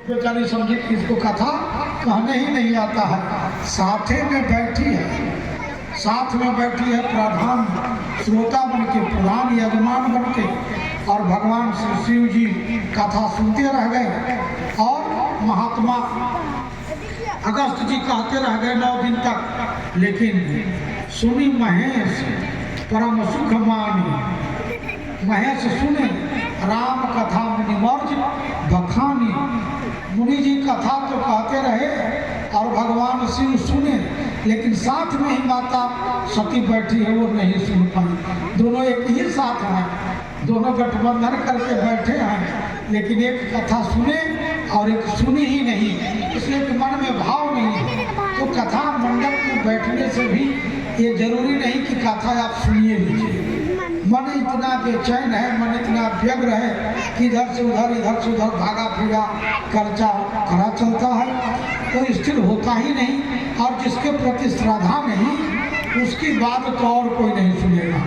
बेचारी समझी कि इसको कथा कहने ही नहीं आता है। साथे में बैठी है, साथ में बैठी है प्रधान श्रोता बन के, प्रधान यजमान बन के, और भगवान श्री शिव जी कथा सुनते रह गए। और महात्मा अगस्त जी कहते रह गए 9 दिन तक। लेकिन सुनी महेश परम सुख मानी, महेश सुने राम कथा मुनिवर्ज बखानी। मुनि जी कथा तो कहते रहे और भगवान शिव सुने, लेकिन साथ में ही माता सती बैठी है, वो नहीं सुन पाई। दोनों एक ही साथ हैं, दोनों गठबंधन करके बैठे हैं, लेकिन एक कथा सुने और एक सुनी ही नहीं, इसलिए कि मन में भाव नहीं है। तो कथा मंडप में बैठने से भी ये जरूरी नहीं कि कथा आप सुनिए लीजिए। मन इतना बेचैन है, मन इतना व्यग्र है कि इधर से उधर भागा फिरा खर्चा खड़ा चलता है, तो स्थिर होता ही नहीं। और जिसके प्रति श्रद्धा नहीं, उसकी बात तो और कोई नहीं सुनेगा,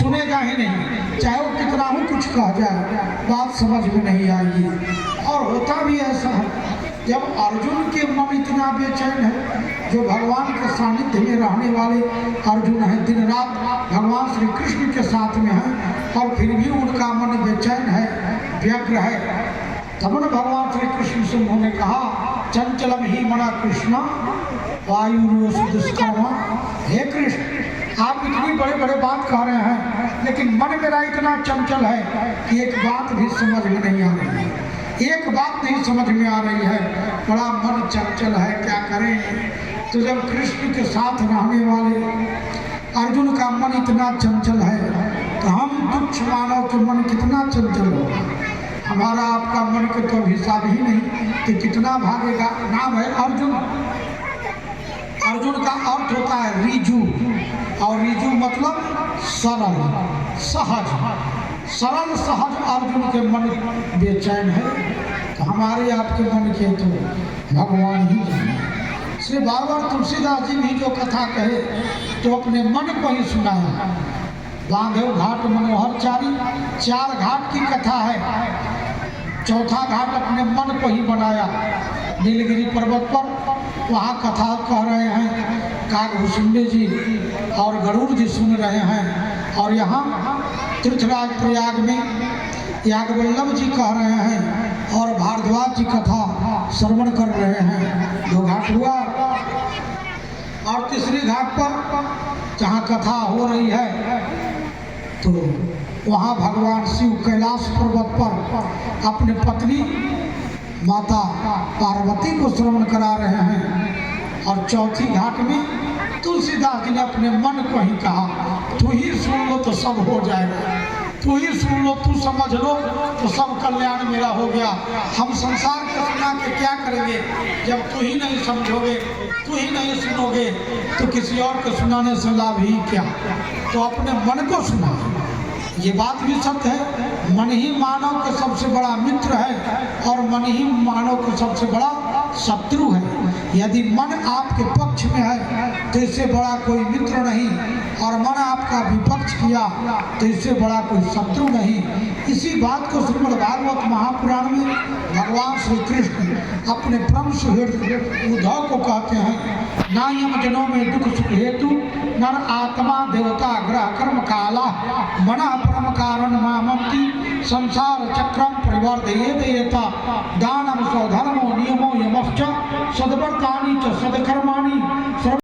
सुनेगा ही नहीं, चाहे वो कितना ही कुछ कह जाए, बात समझ में नहीं आएगी। और होता भी ऐसा है, जब अर्जुन के मन इतना बेचैन है, जो भगवान के सानिध्य में रहने वाले अर्जुन हैं, दिन रात भगवान श्री कृष्ण के साथ में हैं, और फिर भी उनका मन बेचैन है, व्यग्र है। तब न भगवान श्री कृष्ण से उन्होंने कहा, चंचलम ही मना कृष्णा वायु दुष्कर्मा। हे कृष्ण, आप इतनी बड़े बड़े बात कह रहे हैं, लेकिन मन मेरा इतना चंचल है कि एक बात भी समझ में नहीं आ रही है, एक बात नहीं समझ में आ रही है, बड़ा मन चंचल है, क्या करें। तो जब कृष्ण के साथ रहने वाले अर्जुन का मन इतना चंचल है, तो हम तुच्छ मानव के मन कितना चंचल होगा। हमारा आपका मन के तो हिसाब ही नहीं कि कितना भागेगा। नाम है अर्जुन। अर्जुन का अर्थ होता है रीजू, और रीजू मतलब सरल सहज। सरल सहज अर्जुन के मन बेचैन है, तो हमारे आपके मन के तो भगवान ही जाने। इसलिए बार बार तुलसीदास जी भी जो कथा कहे तो अपने मन को ही सुनाया। बांधव घाट मनोहर चारी, 4 घाट की कथा है, चौथा घाट अपने मन को ही बनाया। नीलगिरी पर्वत पर वहाँ कथा कह रहे हैं, काकभूषुंडी जी और गरुड़ जी सुन रहे हैं, और यहाँ तीर्थराज प्रयाग में याज्ञवल्लभ जी कह रहे हैं, और भारद्वाज जी कथा श्रवण कर रहे हैं। 2 घाट हुआ। और तीसरी घाट पर जहाँ कथा हो रही है, तो वहाँ भगवान शिव कैलाश पर्वत पर अपने पत्नी माता पार्वती को श्रवण करा रहे हैं। और चौथी घाट में तुलसीदास जी ने अपने मन को ही कहा, तू ही सुन लो तो सब हो जाएगा, तू ही सुन लो, तू समझ लो तो सब कल्याण मेरा हो गया। हम संसार को सुना के क्या करेंगे, जब तू ही नहीं समझोगे, तू ही नहीं सुनोगे, तो किसी और को सुनाने से लाभ ही क्या। तो अपने मन को सुना। ये बात भी सत्य है, मन ही मानव का सबसे बड़ा मित्र है, और मन ही मानव का सबसे बड़ा शत्रु है। यदि मन आपके पक्ष में है तो इससे बड़ा कोई मित्र नहीं, और मन आपका विपक्ष किया तो इससे बड़ा कोई शत्रु नहीं। इसी बात को श्रीमद् भागवत महापुराण में भगवान श्री कृष्ण अपने परम सुहृद उद्धव को कहते हैं, नायम जनों में दुख सुख हेतु नर आत्मा देवता ग्रह कर्म काला मन परम कारण मामंती संसार चक्रम परिवर्धयेत दानम स्वधर्मो नियमो यमश्च सद्वर्तानि च सद्कर्माणि